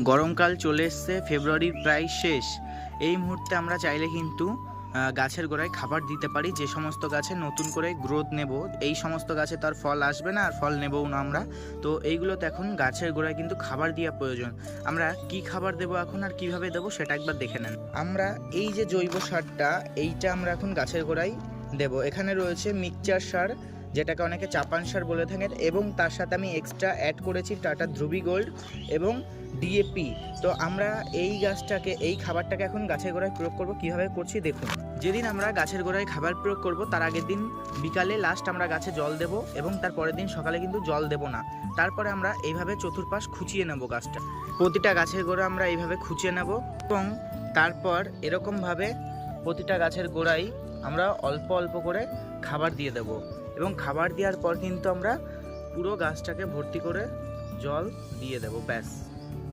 গরমকাল চলে এসছে, ফেব্রুয়ারির প্রায় শেষ। এই মুহূর্তে আমরা চাইলে কিন্তু গাছের গোড়ায় খাবার দিতে পারি। যে সমস্ত গাছে নতুন করে গ্রোথ নেব, এই সমস্ত গাছে তার ফল আসবে না আর ফল নেবও না আমরা। তো এইগুলোতে এখন গাছের গোড়ায় কিন্তু খাবার দেওয়া প্রয়োজন। আমরা কি খাবার দেবো এখন আর কিভাবে দেবো সেটা একবার দেখে নেন। আমরা এই যে জৈব সারটা, এইটা আমরা এখন গাছের গোড়ায় দেব। এখানে রয়েছে মিক্সচার সার, যেটাকে অনেকে চাপান সার বলে থাকেন, এবং তার সাথে আমি এক্সট্রা অ্যাড করেছি টাটা ধ্রুবী গোল্ড এবং ডিএপি। তো আমরা এই খাবারটাকে এখন গাছের গোড়ায় প্রয়োগ করব। কিভাবে করছি দেখুন। যেদিন আমরা গাছের গোড়ায় খাবার প্রয়োগ করব, তার আগের দিন বিকালে লাস্ট আমরা গাছে জল দেব, এবং তার পরের দিন সকালে কিন্তু জল দেব না। তারপরে আমরা এইভাবে চতুর্পাশ খুঁচিয়ে নেব গাছটা। প্রতিটা গাছের গোড়া আমরা এইভাবে খুঁচিয়ে নেব, এবং তারপর এরকমভাবে প্রতিটা গাছের গোড়ায় আমরা অল্প অল্প করে খাবার দিয়ে দেব, এবং খাবার দেওয়ার পর কিন্তু আমরা পুরো গাছটাকে ভর্তি করে জল দিয়ে দেব। ব্যাস।